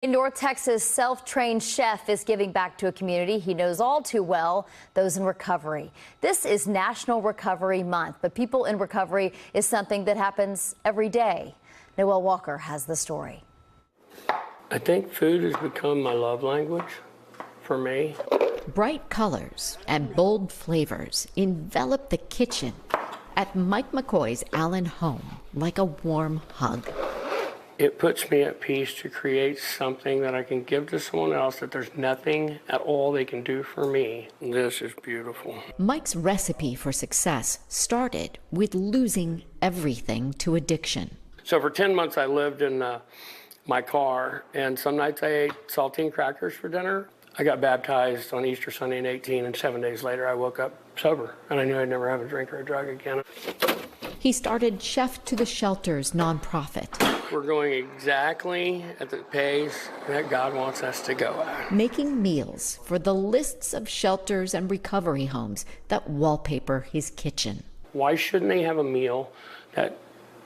A North Texas self-trained chef is giving back to a community he knows all too well, those in recovery. This is National Recovery Month, but people in recovery is something that happens every day. Noel Walker has the story. I think food has become my love language for me. Bright colors and bold flavors envelop the kitchen at Mike McCoy's Allen home like a warm hug. It puts me at peace to create something that I can give to someone else that there's nothing at all they can do for me. This is beautiful. Mike's recipe for success started with losing everything to addiction. So for 10 months I lived in my car, and some nights I ate saltine crackers for dinner. I got baptized on Easter Sunday in 18, and 7 days later I woke up sober, and I knew I'd never have a drink or a drug again. He started Chef to the Shelters nonprofit. We're going exactly at the pace that God wants us to go at. Making meals for the lists of shelters and recovery homes that wallpaper his kitchen. Why shouldn't they have a meal that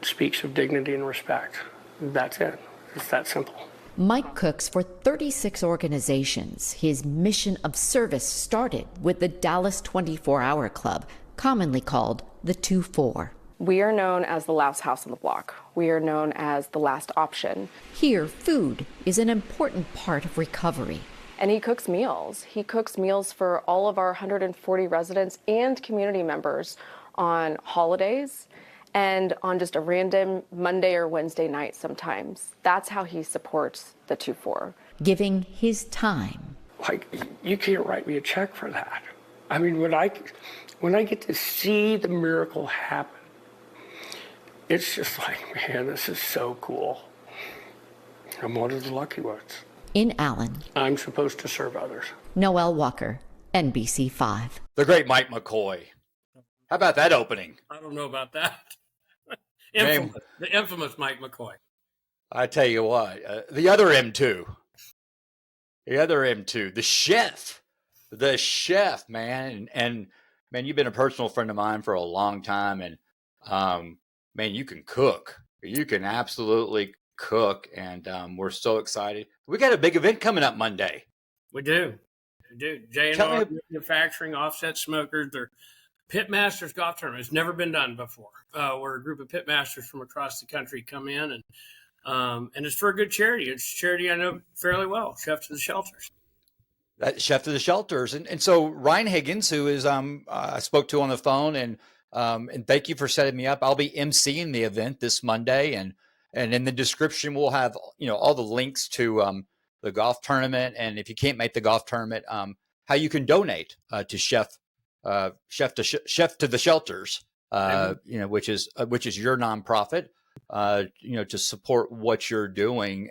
speaks of dignity and respect? That's it. It's that simple. Mike cooks for 36 organizations. His mission of service started with the Dallas 24-Hour Club, commonly called the 2-4. We are known as the last house on the block. We are known as the last option. Here, food is an important part of recovery. And he cooks meals. He cooks meals for all of our 140 residents and community members on holidays and on just a random Monday or Wednesday night sometimes. That's how he supports the 2-4. Giving his time. Like, you can't write me a check for that. I mean, when I get to see the miracle happen, it's just like, man, this is so cool. I'm one of the lucky ones. In Allen, I'm supposed to serve others. Noel Walker, NBC5. The great Mike McCoy. How about that opening? I don't know about that. The infamous Mike McCoy. I tell you what, the other M2. The other M2, the chef, man. And man, you've been a personal friend of mine for a long time. And man, you can cook. You can absolutely cook. And we're so excited. We got a big event coming up Monday. We do. J&R Manufacturing, Offset Smokers. They're Pitmasters Golf Tournament. It's never been done before. We're a group of pitmasters from across the country come in, and it's for a good charity. It's a charity I know fairly well, Chef to the Shelters. Chef to the Shelters. And so Ryan Higgins, who is I spoke to on the phone, and thank you for setting me up. I'll be emceeing the event this Monday, and in the description we'll have all the links to the golf tournament, and if you can't make the golf tournament, how you can donate to Chef to the Shelters, which is your nonprofit, to support what you're doing.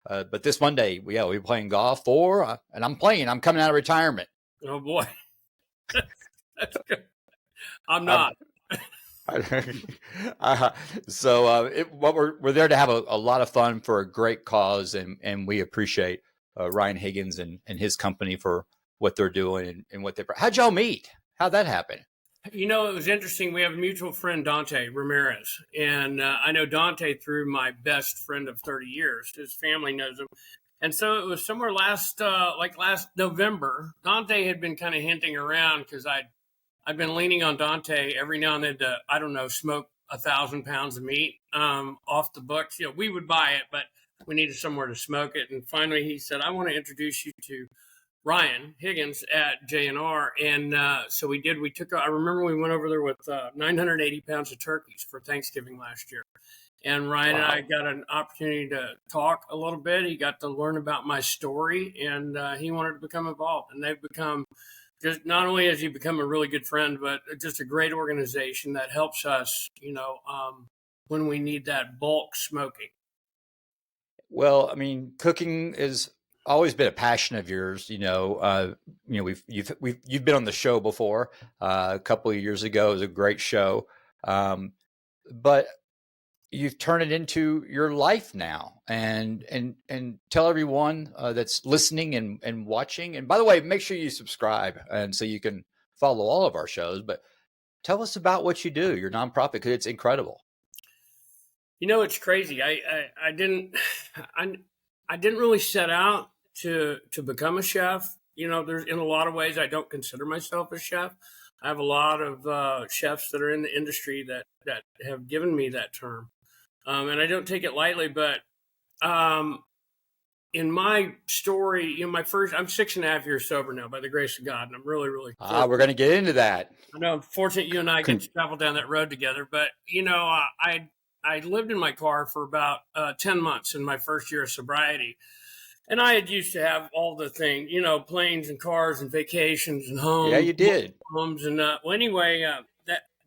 But this Monday, we're playing golf and I'm coming out of retirement. Oh boy. That's good. I'm not. We're there to have a lot of fun for a great cause, and we appreciate Ryan Higgins and his company for what they're doing and what how'd y'all meet? How'd that happen? It was interesting. We have a mutual friend, Dante Ramirez, and I know Dante through my best friend of 30 years. His family knows him. And so it was somewhere last November, Dante had been kind of hinting around because I'd been leaning on Dante every now and then to, smoke 1,000 pounds of meat off the books. We would buy it, but we needed somewhere to smoke it. And finally he said, I want to introduce you to Ryan Higgins at J&R. And so we did. I remember we went over there with 980 pounds of turkeys for Thanksgiving last year. And Ryan and I got an opportunity to talk a little bit. He got to learn about my story, and he wanted to become involved. And they've become just, not only has he become a really good friend, but just a great organization that helps us, when we need that bulk smoking. Well, I mean, cooking is always been a passion of yours. You've been on the show before a couple of years ago. It was a great show, but you've turned it into your life now. And tell everyone that's listening and watching. And by the way, make sure you subscribe, and so you can follow all of our shows. But tell us about what you do, your nonprofit, because it's incredible. It's crazy. I didn't really set out to become a chef. There's in a lot of ways I don't consider myself a chef. I have a lot of chefs that are in the industry that have given me that term, and I don't take it lightly. But in my story, I'm 6.5 years sober now by the grace of God, and I'm really, really we're going to get into that. I know I'm fortunate you and I get to travel down that road together. But I lived in my car for about 10 months in my first year of sobriety. And I had used to have all the things, planes and cars and vacations and homes. Yeah, you did. Homes and anyway,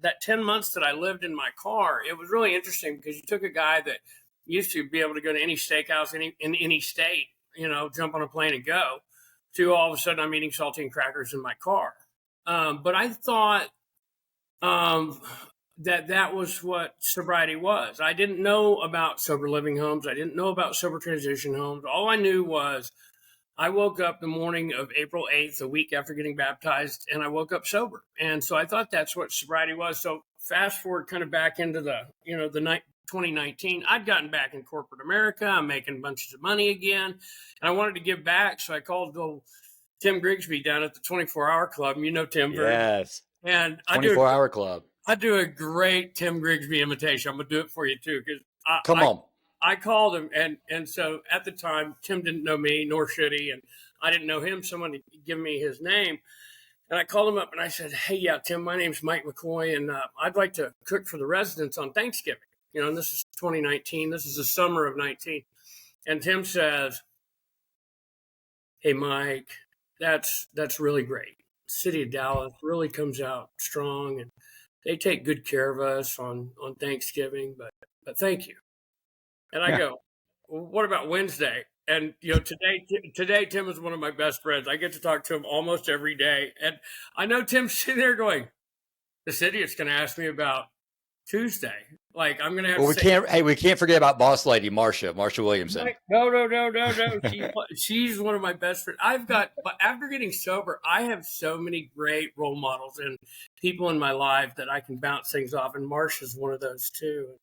that 10 months that I lived in my car, it was really interesting because you took a guy that used to be able to go to any steakhouse in any state, jump on a plane and go, to all of a sudden I'm eating saltine crackers in my car. But I thought that was what sobriety was. I didn't know about sober living homes. I didn't know about sober transition homes. All I knew was I woke up the morning of April 8th, a week after getting baptized, and I woke up sober. And so I thought that's what sobriety was. So fast forward kind of back into the 2019, I'd gotten back in corporate America. I'm making bunches of money again, and I wanted to give back. So I called old Tim Grigsby down at the 24-Hour Club. And Tim very yes, and 24-Hour Club. I do a great Tim Grigsby imitation. I'm gonna do it for you too, because Come on. I called him, and so at the time Tim didn't know me, nor should he, and I didn't know him. Someone had given me his name, and I called him up and I said, "Hey, yeah, Tim, my name's Mike McCoy, and I'd like to cook for the residents on Thanksgiving." And this is 2019. This is the summer of 19. And Tim says, "Hey, Mike, that's really great. The city of Dallas really comes out strong, and they take good care of us on Thanksgiving, but thank you." And I go, "Well, what about Wednesday?" And today Tim is one of my best friends. I get to talk to him almost every day, and I know Tim's sitting there going, "This idiot's going to ask me about Tuesday. Like I'm going to have." Well, we can't forget about boss lady Marsha Williamson. No. She's one of my best friends. But after getting sober, I have so many great role models and people in my life that I can bounce things off, and Marsha's one of those too.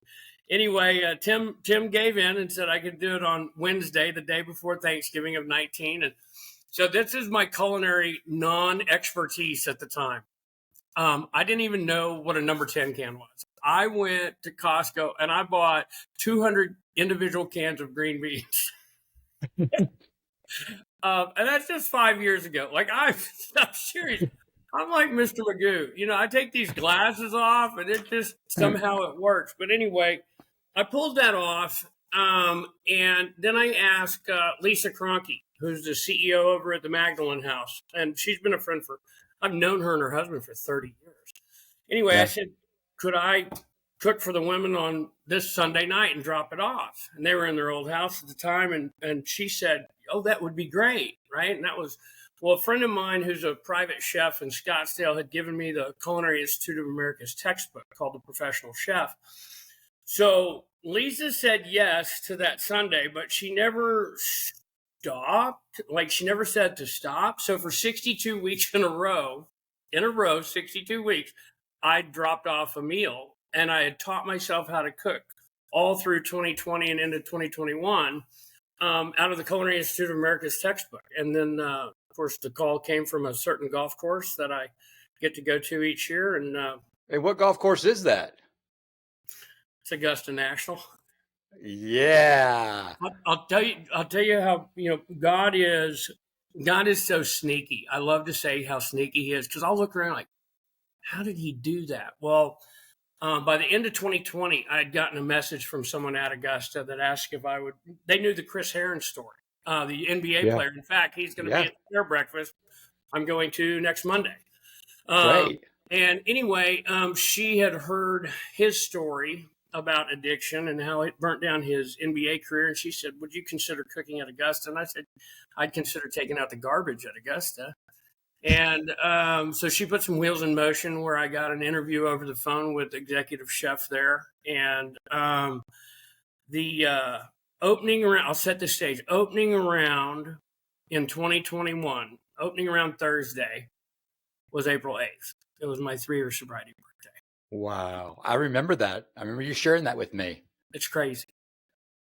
Anyway, Tim gave in and said I could do it on Wednesday, the day before Thanksgiving of 19. And so this is my culinary non-expertise at the time. I didn't even know what a number 10 can was. I went to Costco and I bought 200 individual cans of green beans. And that's just 5 years ago. Like I'm serious. I'm like Mr. Magoo. I take these glasses off and it just somehow it works. But anyway, I pulled that off. And then I asked Lisa Kroenke, who's the CEO over at the Magdalene House. And she's been a friend I've known her and her husband for 30 years. Anyway, yeah. I said, could I cook for the women on this Sunday night and drop it off? And they were in their old house at the time. And she said, "Oh, that would be great." Right. And that was, well, a friend of mine who's a private chef in Scottsdale had given me the Culinary Institute of America's textbook called The Professional Chef. So Lisa said yes to that Sunday, but she never stopped. Like she never said to stop. So for 62 weeks in a row, 62 weeks, I dropped off a meal, and I had taught myself how to cook all through 2020 and into 2021 out of the Culinary Institute of America's textbook. And then, of course, the call came from a certain golf course that I get to go to each year. And hey, what golf course is that? It's Augusta National. Yeah. I'll tell you how, God is so sneaky. I love to say how sneaky he is, because I'll look around like, how did he do that? Well, by the end of 2020, I had gotten a message from someone at Augusta that asked if I would. They knew the Chris Herron story, the NBA player. In fact, he's going to be at their breakfast I'm going to next Monday. Great. And anyway, she had heard his story about addiction and how it burnt down his NBA career. And she said, "Would you consider cooking at Augusta?" And I said, "I'd consider taking out the garbage at Augusta." And so she put some wheels in motion where I got an interview over the phone with the executive chef there. And the opening round, I'll set the stage, opening round in 2021, opening round Thursday was April 8th. It was my 3-year sobriety birthday. Wow. I remember that. I remember you sharing that with me. It's crazy.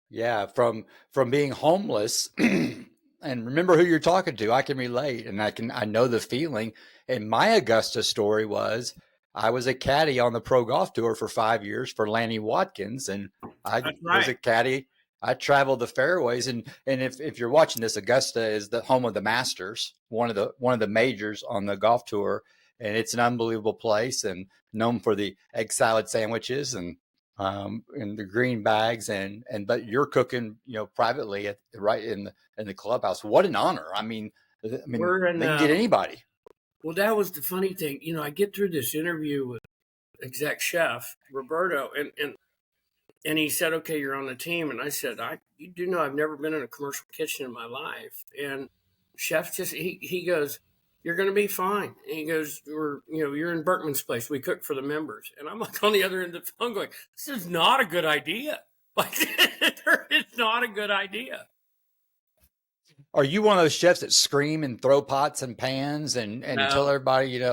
Yeah, from being homeless, and remember who you're talking to. I can relate, and I know the feeling. And my Augusta story was I was a caddy on the Pro Golf Tour for 5 years for Lanny Watkins, and I That's was right. a caddy. I traveled the fairways, and if you're watching this, Augusta is the home of the Masters, one of the majors on the golf tour, and it's an unbelievable place and known for the egg salad sandwiches and the green bags but you're cooking, privately right in the clubhouse. What an honor. I mean, We're in, they can get anybody. well, that was the funny thing. I get through this interview with exec chef Roberto, and he said, "Okay, you're on the team." And I said, "You do know I've never been in a commercial kitchen in my life." And chef just he goes, "You're going to be fine." And he goes, you're in Berkman's place. We cook for the members." And I'm like on the other end of the phone going, "This is not a good idea. Like, it's not a good idea." Are you one of those chefs that scream and throw pots and pans and tell No, everybody,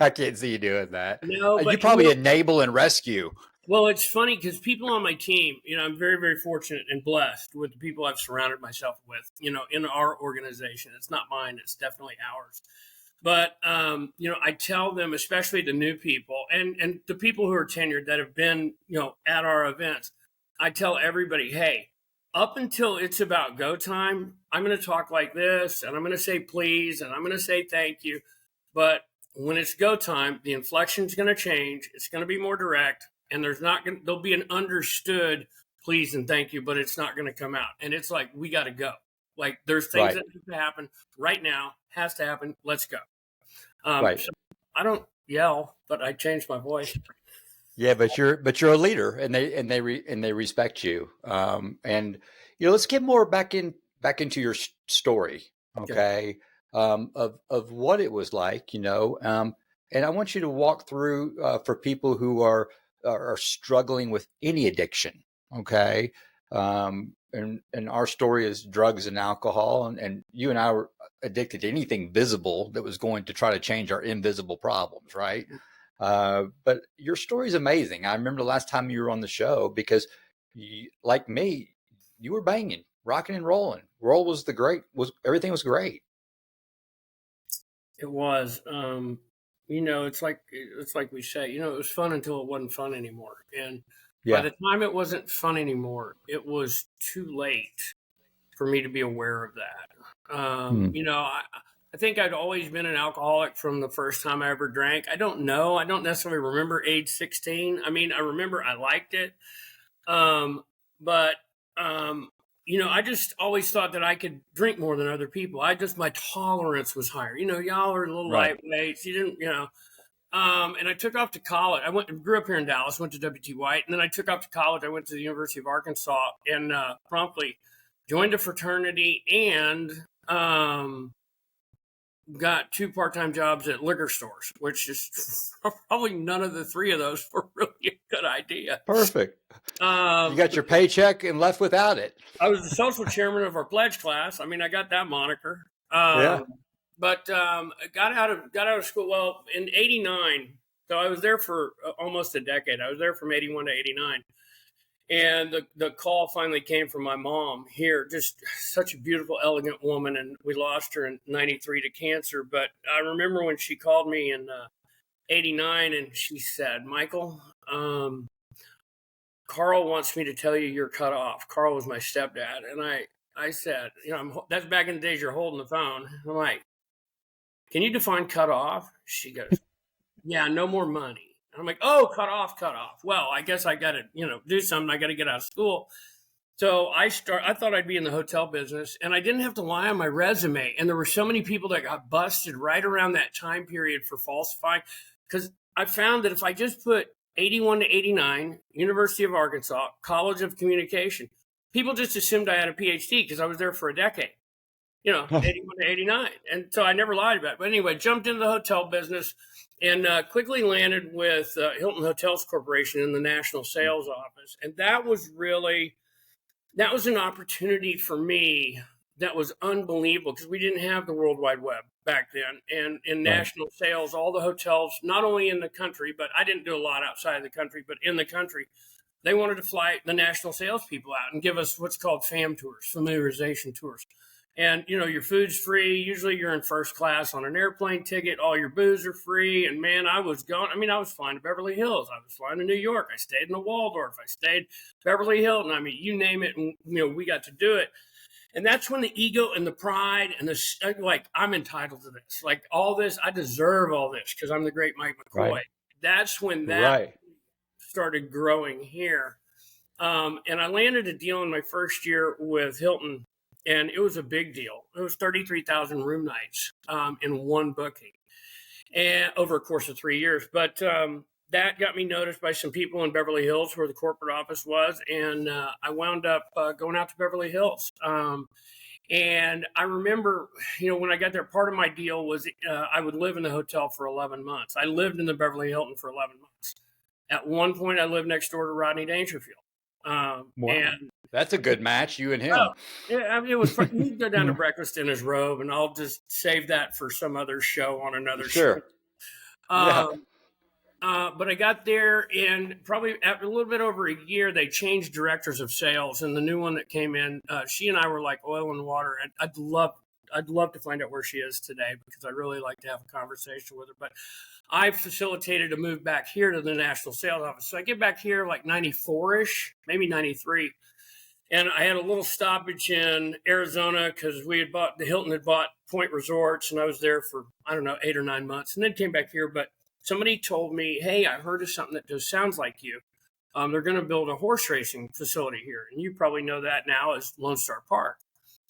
I can't see you doing that. no, You but probably enable and rescue. well, it's funny because people on my team, I'm very, very fortunate and blessed with the people I've surrounded myself with, in our organization. It's not mine, it's definitely ours. But, I tell them, especially the new people and the people who are tenured that have been, at our events, I tell everybody, hey, up until it's about go time, I'm going to talk like this and I'm going to say please and I'm going to say thank you. But when it's go time, the inflection's going to change. It's going to be more direct, and there'll be an understood please and thank you, but it's not going to come out. And it's like, we got to go. Like, there's things Right. that have to happen right now, has to happen. Let's go. Right. So I don't yell, but I change my voice. Yeah, but you're a leader, and they respect you. And let's get more back into your story, okay? Of what it was like, and I want you to walk through for people who are struggling with any addiction, okay? And our story is drugs and alcohol, and you and I were addicted to anything visible that was going to try to change our invisible problems, right? But your story is amazing. I remember the last time you were on the show because, like me, you were banging, rocking and rolling. Roll was everything was great. It was, it's like we say, it was fun until it wasn't fun anymore. And by Yeah. the time it wasn't fun anymore, it was too late for me to be aware of that. Hmm. I think I'd always been an alcoholic from the first time I ever drank. I don't know. I don't necessarily remember age 16. I mean, I remember I liked it. But, I just always thought that I could drink more than other people. My tolerance was higher. Y'all are a little Right. lightweights. You didn't, and I took off to college. Grew up here in Dallas, went to W.T. White, and then I took off to college. I went to the University of Arkansas and promptly joined a fraternity and got 2 part-time jobs at liquor stores, which is probably none of the 3 of those were really a good idea. Perfect. You got your paycheck and left without it. I was the social chairman of our pledge class. I mean, I got that moniker. Yeah. But got out of school. Well, in '89, so I was there for almost a decade. I was there from '81 to '89, and the call finally came from my mom here. Just such a beautiful, elegant woman, and we lost her in '93 to cancer. But I remember when she called me in '89, and she said, "Michael, Carl wants me to tell you you're cut off." Carl was my stepdad, and I said, that's back in the days you're holding the phone. I'm like, "Can you define cut off?" She goes, "Yeah, no more money." I'm like, "Oh, cut off. Well, I guess I got to, do something. I got to get out of school." So I thought I'd be in the hotel business, and I didn't have to lie on my resume. And there were so many people that got busted right around that time period for falsifying, because I found that if I just put '81 to '89, University of Arkansas, College of Communication, people just assumed I had a PhD because I was there for a decade. 81 to 89. And so I never lied about it. But anyway, jumped into the hotel business and quickly landed with Hilton Hotels Corporation in the national sales office. And that was an opportunity for me that was unbelievable because we didn't have the World Wide Web back then. And in national sales, all the hotels, not only in the country, but I didn't do a lot outside of the country, but in the country, they wanted to fly the national salespeople out and give us what's called FAM tours, familiarization tours. And, your food's free. Usually you're in first class on an airplane ticket. All your booze are free. And man, I was flying to Beverly Hills. I was flying to New York. I stayed in the Waldorf. I stayed Beverly Hilton. I mean, you name it. And, we got to do it. And that's when the ego and the pride and I'm entitled to this. Like all this, I deserve all this because I'm the great Mike McCoy. Right. That's when that started growing here. And I landed a deal in my first year with Hilton. And it was a big deal. It was 33,000 room nights in one booking, and over a course of 3 years. But that got me noticed by some people in Beverly Hills, where the corporate office was, and I wound up going out to Beverly Hills. And I remember, when I got there, part of my deal was I would live in the hotel for 11 months. I lived in the Beverly Hilton for 11 months. At one point, I lived next door to Rodney Dangerfield. Wow. And that's a good match, you and him. It was. He'd go down to breakfast in his robe, and I'll just save that for some other show on another show. But I got there, and probably after a little bit over a year, they changed directors of sales, and the new one that came in, she and I were like oil and water. And I'd love to find out where she is today because I'd really like to have a conversation with her. But I facilitated a move back here to the national sales office. So I get back here like 94-ish, maybe 93. And I had a little stoppage in Arizona because the Hilton had bought Point Resorts, and I was there for, 8 or 9 months, and then came back here. But somebody told me, hey, I heard of something that just sounds like you. They're going to build a horse racing facility here. And you probably know that now as Lone Star Park.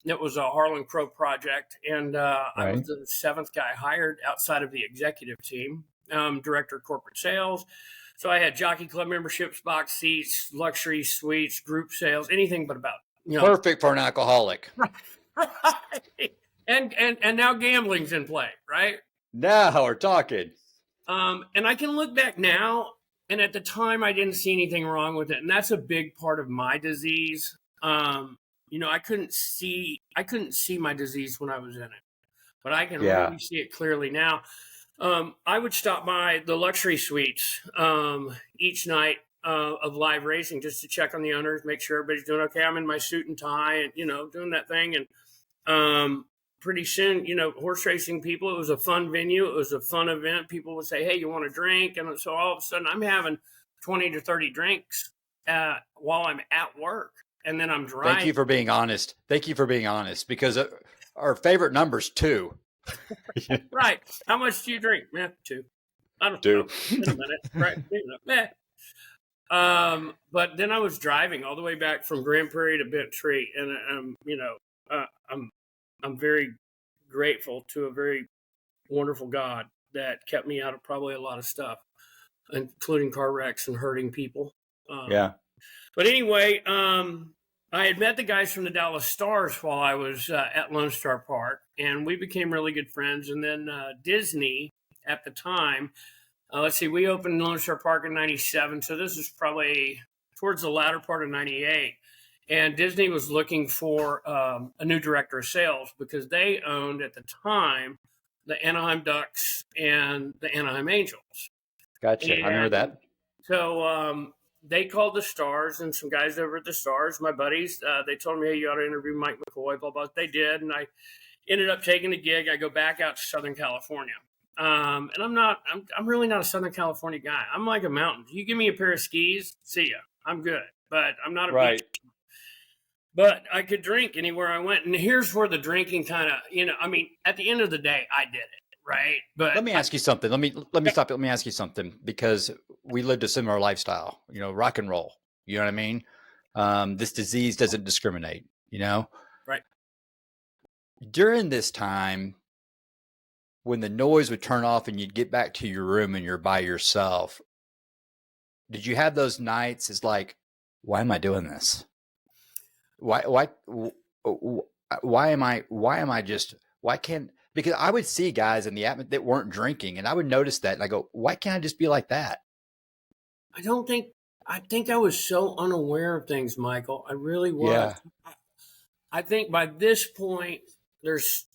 It was a Harlan Crow project, and I was the seventh guy hired outside of the executive team, director of corporate sales. So I had jockey club memberships, box seats, luxury suites, group sales, anything but about. Perfect for an alcoholic. Right. And now gambling's in play, right? Now we're talking. And I can look back now, and at the time I didn't see anything wrong with it, and that's a big part of my disease. I couldn't see my disease when I was in it, but I can really see it clearly now. I would stop by the luxury suites each night of live racing just to check on the owners, make sure everybody's doing okay. I'm in my suit and tie and, doing that thing. And pretty soon, horse racing people, it was a fun venue. It was a fun event. People would say, hey, you want a drink? And so all of a sudden I'm having 20 to 30 drinks while I'm at work. And then I'm driving. Thank you for being honest. Because our favorite number's 2. Right. How much do you drink? 2. I don't know. In a minute. Right. But then I was driving all the way back from Grand Prairie to Bent Tree. And, I'm very grateful to a very wonderful God that kept me out of probably a lot of stuff, including car wrecks and hurting people. But anyway, I had met the guys from the Dallas Stars while I was at Lone Star Park, and we became really good friends. And then Disney at the time, we opened Lone Star Park in 97. So this is probably towards the latter part of 98. And Disney was looking for a new director of sales because they owned at the time the Anaheim Ducks and the Anaheim Angels. Gotcha. I remember that. So they called the Stars and some guys over at the Stars, my buddies. They told me, hey, you ought to interview Mike McCoy, blah, blah. They did. And I ended up taking the gig. I go back out to Southern California. And I'm really not a Southern California guy. I'm like a mountain. You give me a pair of skis, see ya. I'm good. But I'm not a beach. But I could drink anywhere I went. And here's where the drinking kind of, at the end of the day, I did it, right? But let me ask you something. Let me stop you. Let me ask you something, because we lived a similar lifestyle, rock and roll. You know what I mean? This disease doesn't discriminate, Right. During this time, when the noise would turn off and you'd get back to your room and you're by yourself, did you have those nights? It's like, why am I doing this? Why can't, because I would see guys in the atmosphere that weren't drinking, and I would notice that, and I go, why can't I just be like that? I think I was so unaware of things, Michael. I really was. Yeah. I think by this point, there's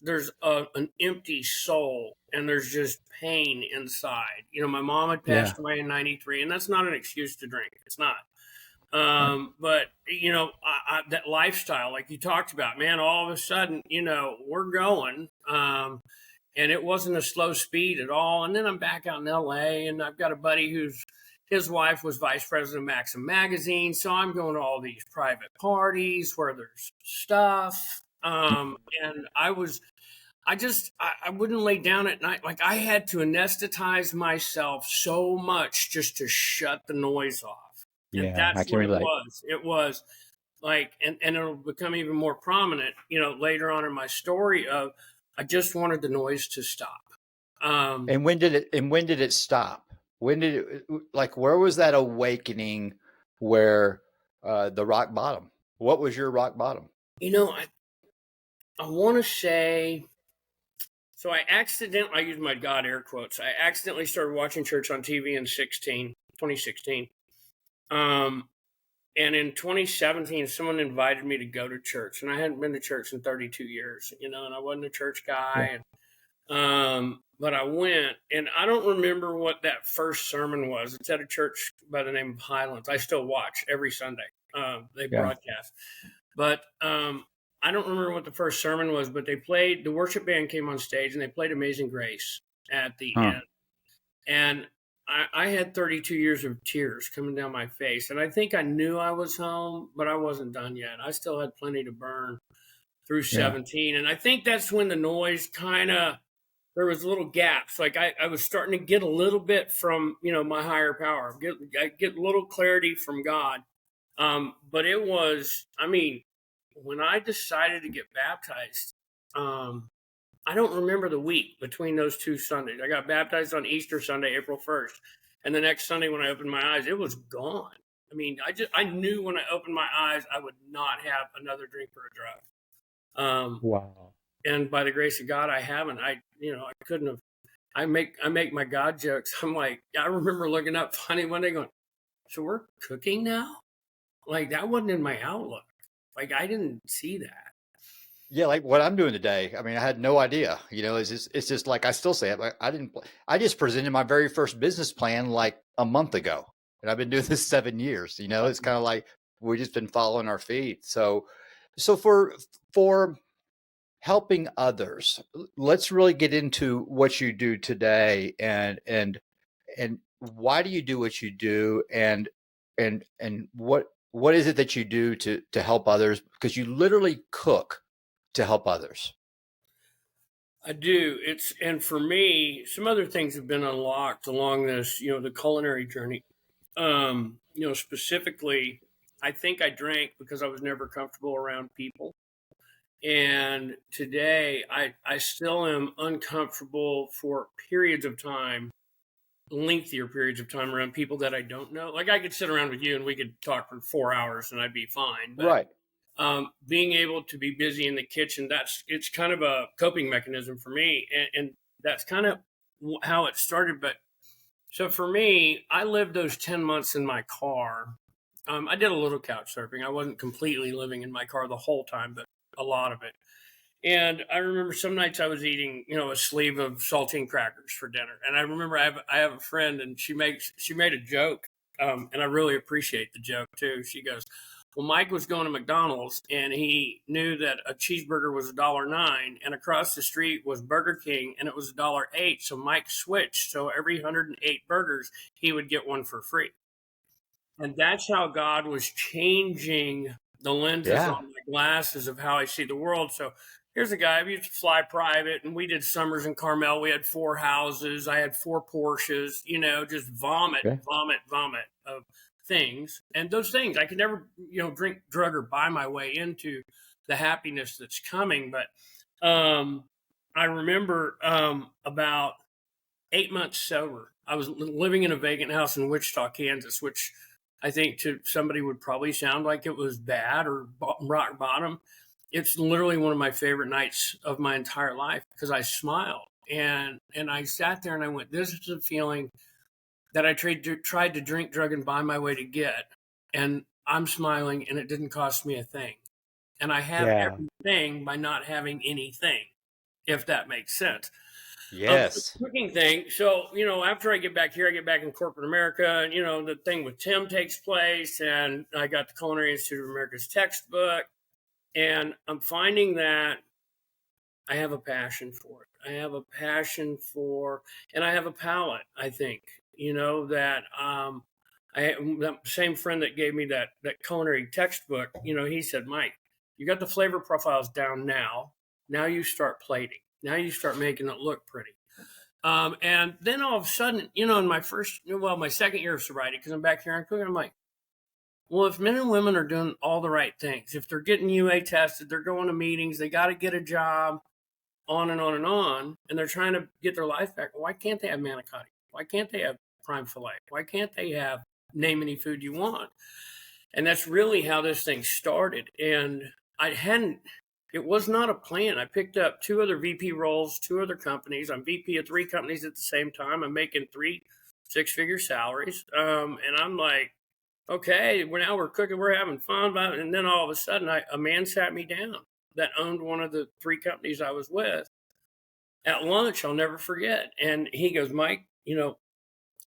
an empty soul, and there's just pain inside. My mom had passed away in 93, and that's not an excuse to drink. It's not. But that lifestyle, like you talked about, man, all of a sudden, we're going, and it wasn't a slow speed at all. And then I'm back out in LA, and I've got a buddy his wife was vice president of Maxim magazine. So I'm going to all these private parties where there's stuff. And I wouldn't lay down at night. Like, I had to anesthetize myself so much just to shut the noise off. And that's I can what relate. it was. It was like, and it'll become even more prominent, later on in my story of, I just wanted the noise to stop. And when did it stop? When did it, like, where was that awakening where the rock bottom? What was your rock bottom? I want to say, so I use my God air quotes. I accidentally started watching church on TV in 2016. And in 2017, someone invited me to go to church, and I hadn't been to church in 32 years, and I wasn't a church guy. And, but I went, and I don't remember what that first sermon was. It's at a church by the name of Highlands. I still watch every Sunday. They broadcast, but, I don't remember what the first sermon was, but the worship band came on stage and they played Amazing Grace at the end. And I had 32 years of tears coming down my face. And I think I knew I was home, but I wasn't done yet. I still had plenty to burn through 17. And I think that's when the noise there was little gaps. Like I was starting to get a little bit from, my higher power, get a little clarity from God. But it was, when I decided to get baptized, I don't remember the week between those two Sundays. I got baptized on Easter Sunday, April 1st. And the next Sunday when I opened my eyes, it was gone. I knew when I opened my eyes, I would not have another drink or a drug. Wow. And by the grace of God, I haven't. I couldn't have. I make my God jokes. I'm like, I remember looking up funny one day going, so we're cooking now? Like, that wasn't in my outlook. Like, I didn't see that. Yeah, like what I'm doing today. I had no idea. It's just like I still say it. I just presented my very first business plan like a month ago, and I've been doing this 7 years. It's kind of like we've just been following our feet. So for helping others, let's really get into what you do today, and why do you do what you do, and what is it that you do to help others? Because you literally cook to help others. I do. And for me, some other things have been unlocked along this, the culinary journey. Specifically, I think I drank because I was never comfortable around people. And today I still am uncomfortable for lengthier periods of time around people that I don't know. Like, I could sit around with you and we could talk for 4 hours and I'd be fine. But, right. Being able to be busy in the kitchen, it's kind of a coping mechanism for me. And that's kind of how it started. But so for me, I lived those 10 months in my car. I did a little couch surfing. I wasn't completely living in my car the whole time, but a lot of it. And I remember some nights I was eating, a sleeve of saltine crackers for dinner. And I remember I have a friend, and she made a joke, and I really appreciate the joke too. She goes, well, Mike was going to McDonald's, and he knew that a cheeseburger was $1.09, and across the street was Burger King, and it was $1.08. So Mike switched. So every 108 burgers, he would get one for free. And that's how God was changing the lenses on my glasses of how I see the world. So here's a guy, we used to fly private, and we did summers in Carmel. We had 4 houses. I had 4 Porsches, just vomit of things. And those things, I could never, drink, drug, or buy my way into the happiness that's coming. But I remember about 8 months sober, I was living in a vacant house in Wichita, Kansas, which I think to somebody would probably sound like it was bad or rock bottom. It's literally one of my favorite nights of my entire life because I smiled. And I sat there and I went, this is a feeling that I tried to drink, drug, and buy my way to get. And I'm smiling, and it didn't cost me a thing. And I have everything by not having anything, if that makes sense. Yes. Cooking thing. So, after I get back here, I get back in corporate America, and, the thing with Tim takes place, and I got the Culinary Institute of America's textbook, and I'm finding that I have a passion for it. I have a passion for, and I have a palate, I think, that, that same friend that gave me that culinary textbook, he said, Mike, you got the flavor profiles down now. Now you start plating. Now you start making it look pretty. And then all of a sudden, in my my second year of sobriety, because I'm back here and cooking, I'm like, well, if men and women are doing all the right things, if they're getting UA tested, they're going to meetings, they got to get a job, on and on and on, and they're trying to get their life back, why can't they have manicotti? Why can't they have prime filet? Why can't they have name any food you want? And that's really how this thing started. And it was not a plan. I picked up 2 other VP roles, 2 other companies. I'm VP of 3 companies at the same time. I'm making 3 6-figure salaries. And I'm like, okay, we're cooking, we're having fun. And then all of a sudden, a man sat me down that owned one of the 3 companies I was with at lunch. I'll never forget. And he goes, Mike,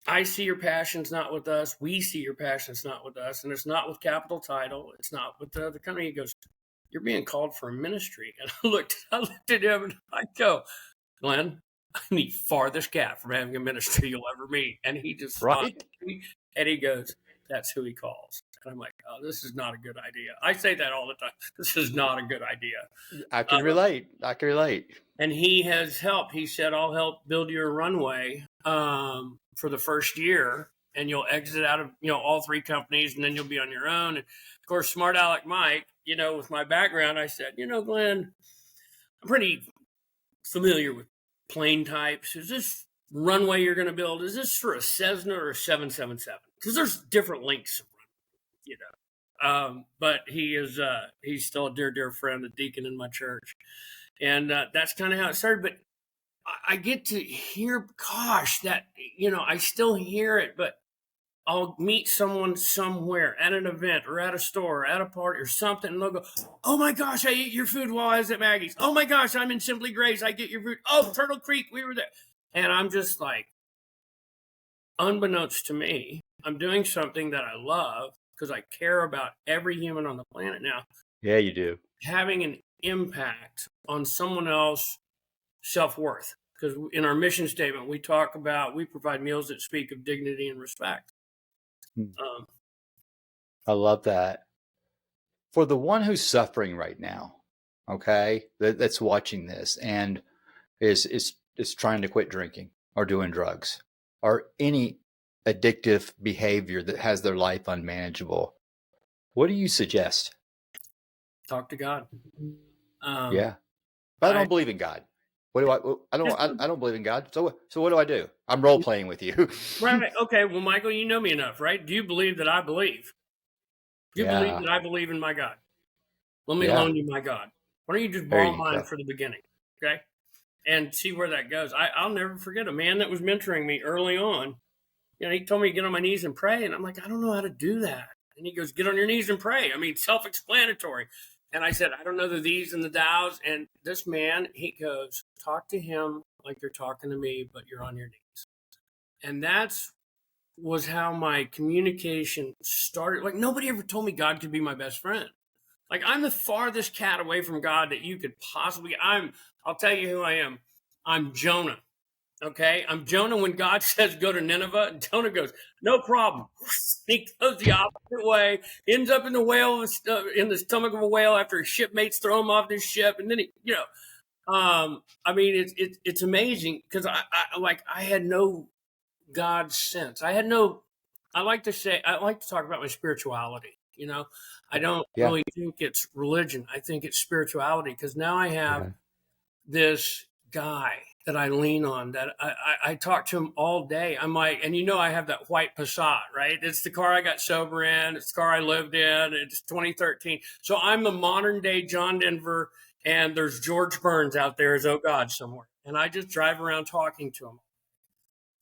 I see your passion's not with us. We see your passion's not with us. And it's not with Capital Title. It's not with the other company. He goes, you're being called for a ministry. And I looked at him and I go, Glenn, I'm the farthest cat from having a ministry you'll ever meet. And he just Right. And he goes, that's who he calls. And I'm like, oh, this is not a good idea. I say that all the time. This is not a good idea. I can relate. And he has helped. He said, I'll help build your runway for the first year, and you'll exit out of, all 3 companies, and then you'll be on your own. And of course, smart aleck Mike, with my background, I said, Glenn, I'm pretty familiar with plane types. Is this runway you're going to build, is this for a Cessna or a 777? Because there's different lengths of runway, but he's still a dear friend, a deacon in my church. And that's kind of how it started. But I get to hear, gosh, that, I still hear it, but I'll meet someone somewhere at an event or at a store or at a party or something, and they'll go, oh my gosh, I ate your food while I was at Maggie's. Oh my gosh, I'm in Simply Grace. I get your food. Oh, Turtle Creek, we were there. And I'm just like, unbeknownst to me, I'm doing something that I love because I care about every human on the planet now. Yeah, you do. Having an impact on someone else's self-worth. Because in our mission statement, we talk about, we provide meals that speak of dignity and respect. I love that. For the one who's suffering right now, okay, that's watching this and is trying to quit drinking or doing drugs or any addictive behavior that has their life unmanageable, what do you suggest? Talk to God. Yeah, but I don't believe in God. What do I don't believe in God. So what do I do? I'm role playing with you. Right. Okay. Well, Michael, you know me enough, right? Do you believe that I believe? Do you believe that I believe in my God? Let me loan you my God. Why don't you just borrow mine for the beginning? Okay. And see where that goes. I'll never forget a man that was mentoring me early on. He told me to get on my knees and pray. And I'm like, I don't know how to do that. And he goes, get on your knees and pray. I mean, self-explanatory. And I said, I don't know the these and the thous. And this man, he goes, talk to him like you're talking to me, but you're on your knees. And was how my communication started. Like, nobody ever told me God could be my best friend. Like, I'm the farthest cat away from God that you could possibly. I'll tell you who I am. I'm Jonah. Okay, I'm Jonah when God says go to Nineveh, and Jonah goes, no problem. He goes the opposite way, ends up in the whale, in the stomach of a whale after his shipmates throw him off his ship, and then I mean, it's amazing because I had no God sense. I like to talk about my spirituality. I don't really think it's religion. I think it's spirituality because now I have this guy that I lean on, that I talk to him all day. I'm like, and I have that white Passat, right? It's the car I got sober in. It's the car I lived in. It's 2013. So I'm the modern day John Denver, and there's George Burns out there as Oh God somewhere. And I just drive around talking to him.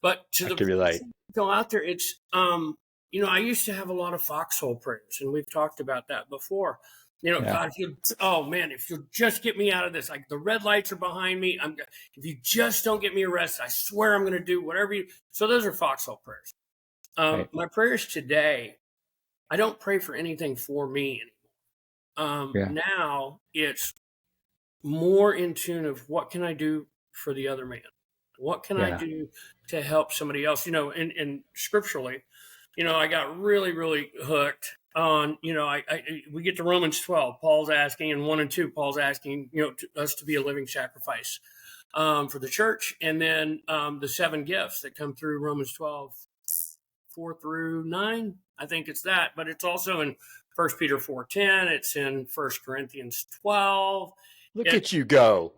But to the person go out there, it's, I used to have a lot of foxhole prayers, and we've talked about that before. Yeah. God, if you'll just get me out of this, like the red lights are behind me. If you just don't get me arrested, I swear I'm going to do whatever you. So those are foxhole prayers. Right. My prayers today, I don't pray for anything for me anymore. Yeah. Now it's more in tune of what can I do for the other man? What can I Yeah. do to help somebody else? And scripturally, I got really, really hooked on, we get to Romans 12, Paul's asking, and 1 and 2, Paul's asking, us to be a living sacrifice for the church. And then the 7 gifts that come through Romans 12, 4 through 9. I think it's that, but it's also in 1 Peter 4:10. It's in 1 Corinthians 12. Look at you go.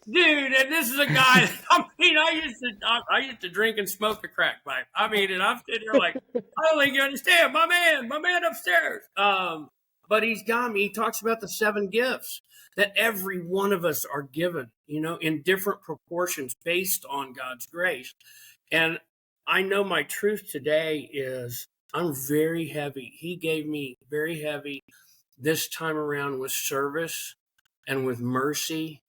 Dude, and this is a guy. I used to drink and smoke a crack pipe. And I'm sitting here like, I don't think you understand, my man upstairs. But he's got me. He talks about the 7 gifts that every one of us are given, in different proportions based on God's grace. And I know my truth today is I'm very heavy. He gave me very heavy this time around with service and with mercy.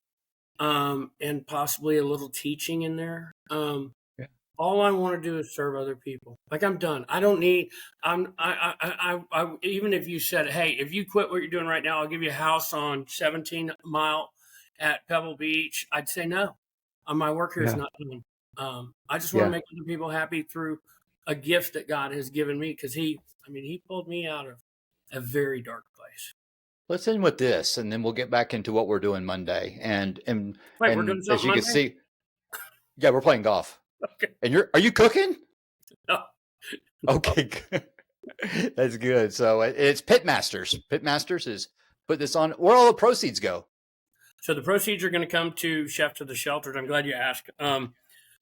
And possibly a little teaching in there. All I want to do is serve other people. Like, I'm done. I don't need. Even if you said, hey, if you quit what you're doing right now, I'll give you a house on 17 Mile at Pebble Beach. I'd say no. My work here is not done. I just want to make other people happy through a gift that God has given me, because he pulled me out of a very dark place. Let's end with this, and then we'll get back into what we're doing Monday. And Wait, we're doing as you Monday? can see, we're playing golf. Okay. And are you cooking? No. Okay, good. That's good. So it's Pitmasters. Pitmasters is put this on. Where all the proceeds go? So the proceeds are going to come to Chef to the Shelters. I'm glad you asked.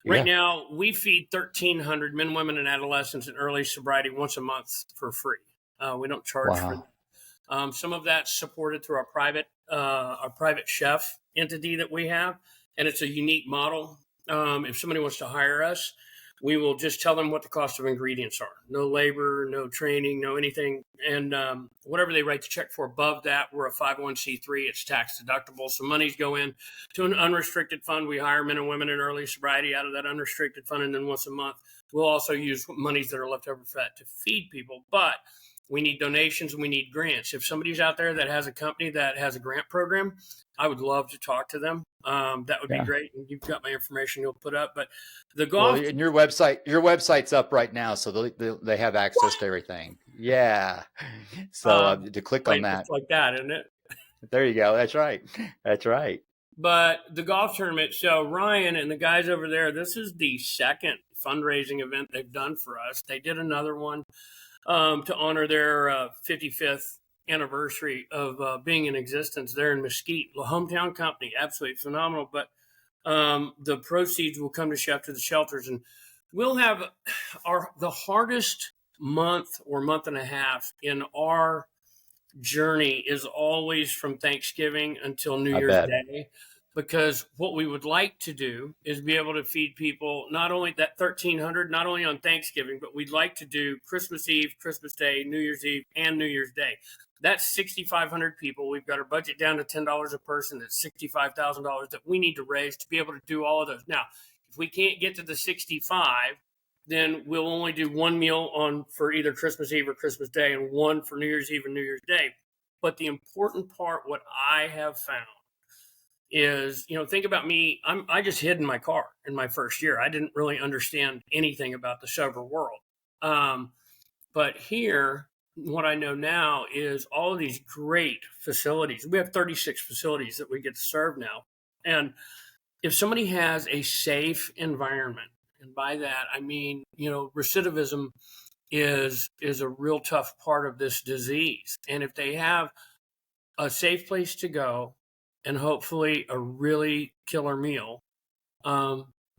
Right now, we feed 1,300 men, women, and adolescents in early sobriety once a month for free. We don't charge for that. Some of that's supported through our private chef entity that we have, and it's a unique model. If somebody wants to hire us, we will just tell them what the cost of ingredients are. No labor, no training, no anything. And whatever they write the check for above that, we're a 501c3. It's tax deductible. So monies go in to an unrestricted fund. We hire men and women in early sobriety out of that unrestricted fund. And then once a month, we'll also use monies that are left over for that to feed people. But we need donations and we need grants. If somebody's out there that has a company that has a grant program, I would love to talk to them. That would be great. And you've got my information you'll put up. But the golf. Well, and your website's up right now, so they have access to everything. Yeah. So to click on that. It's like that, isn't it? There you go. That's right. That's right. But the golf tournament. So Ryan and the guys over there, this is the second fundraising event they've done for us. They did another one to honor their 55th anniversary of being in existence there in Mesquite, the hometown company, absolutely phenomenal. But the proceeds will come to Chef to the Shelters, and we'll have the hardest month or month and a half in our journey is always from Thanksgiving until New Year's Day. Because what we would like to do is be able to feed people, not only that 1,300, not only on Thanksgiving, but we'd like to do Christmas Eve, Christmas Day, New Year's Eve, and New Year's Day. That's 6,500 people. We've got our budget down to $10 a person. That's $65,000 that we need to raise to be able to do all of those. Now, if we can't get to the 65, then we'll only do one meal for either Christmas Eve or Christmas Day, and one for New Year's Eve and New Year's Day. But the important part, what I have found, is, think about me. I just hid in my car in my first year. I didn't really understand anything about the sober world. But here, what I know now is all of these great facilities. We have 36 facilities that we get to serve now. And if somebody has a safe environment, and by that, I mean, recidivism is a real tough part of this disease. And if they have a safe place to go, and hopefully a really killer meal,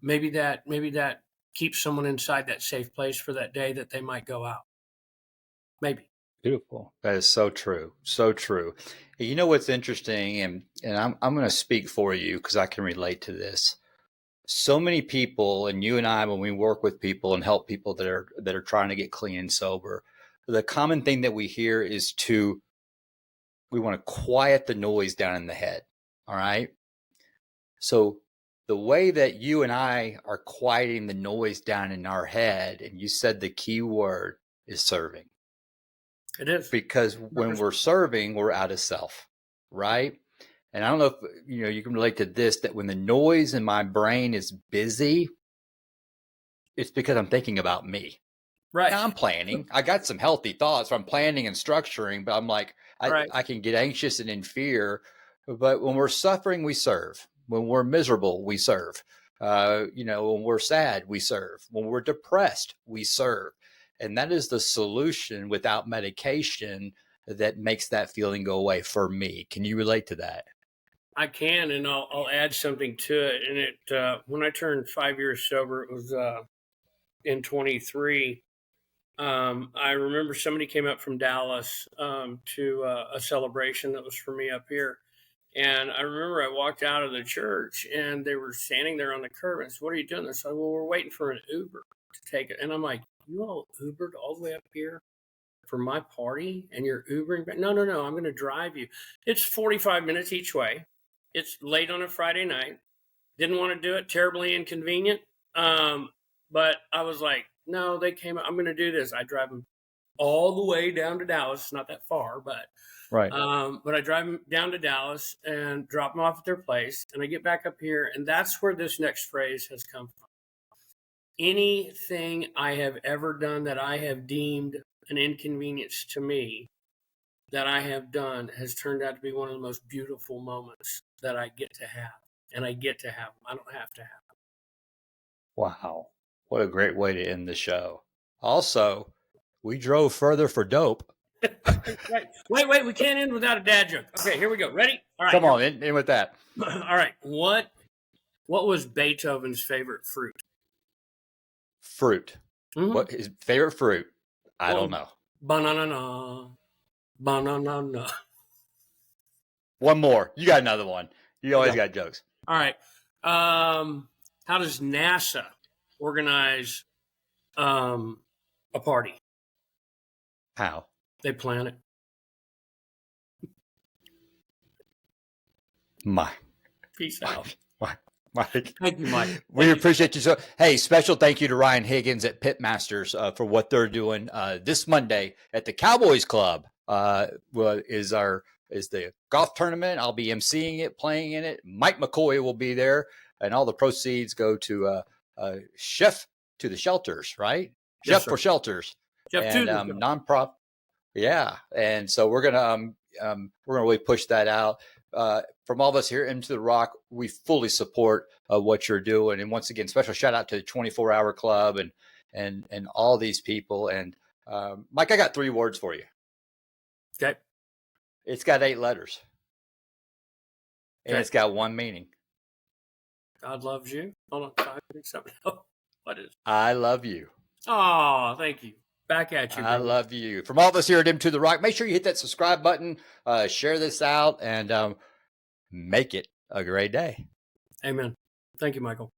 maybe that keeps someone inside that safe place for that day that they might go out. Maybe. Beautiful. That is so true. So true. You know what's interesting, and I'm going to speak for you because I can relate to this. So many people, and you and I, when we work with people and help people that are trying to get clean and sober, the common thing that we hear is to we want to quiet the noise down in the head. All right. So the way that you and I are quieting the noise down in our head, and you said the key word is serving. It is. Because when we're serving, we're out of self, right? And I don't know if you can relate to this, that when the noise in my brain is busy, it's because I'm thinking about me. Right. Now I'm planning. I got some healthy thoughts. I'm planning and structuring, but I'm like, I can get anxious and in fear. But when we're suffering, we serve. When we're miserable, we serve. When we're sad, we serve. When we're depressed, we serve. And that is the solution without medication that makes that feeling go away for me. Can you relate to that? I can, and I'll add something to it. And it when I turned 5 years sober, it was in 23. I remember somebody came up from Dallas to a celebration that was for me up here. And I remember I walked out of the church and they were standing there on the curb and said, "What are you doing?" They said, "Well, we're waiting for an Uber to take it." And I'm like, "You all Ubered all the way up here for my party and you're Ubering back?" No, I'm going to drive you. It's 45 minutes each way. It's late on a Friday night. Didn't want to do it. Terribly inconvenient. But I was like, no, they came. I'm going to do this. I drive them all the way down to Dallas. It's not that far, but right. But I drive them down to Dallas and drop them off at their place, and I get back up here, and that's where this next phrase has come from. Anything I have ever done that I have deemed an inconvenience to me, that I have done, has turned out to be one of the most beautiful moments that I get to have, and I get to have them. I don't have to have them. Wow. What a great way to end the show. Also, we drove further for dope. Right. Wait. We can't end without a dad joke. Okay, here we go. Ready? All right. Come on, in with that. All right. What was Beethoven's favorite fruit? Fruit. Mm-hmm. What his favorite fruit? I don't know. Banana. One more. You got another one. You always got jokes. All right. How does NASA organize a party? How? They plan it. Peace out. Mike. Thank you, Mike. We appreciate you. So, hey, special thank you to Ryan Higgins at Pitmasters for what they're doing this Monday at the Cowboys Club. Is the golf tournament. I'll be emceeing it, playing in it. Mike McCoy will be there, and all the proceeds go to Chef to the Shelters, right? Yes, Chef sir. for Shelters, Chef and to the nonprofit. Yeah, and so we're gonna really push that out. From all of us here into the Rock, we fully support what you're doing. And once again, special shout out to the 24-Hour Club and all these people. And Mike, I got 3 words for you. Okay. It's got 8 letters. And Okay. it's got one meaning. God loves you. Hold on. 5, 6, 7. Oh, what is it? I love you. Oh, thank you. Back at you. I love you. From all of us here at Into the Rock, make sure you hit that subscribe button, share this out, and make it a great day. Amen. Thank you, Michael.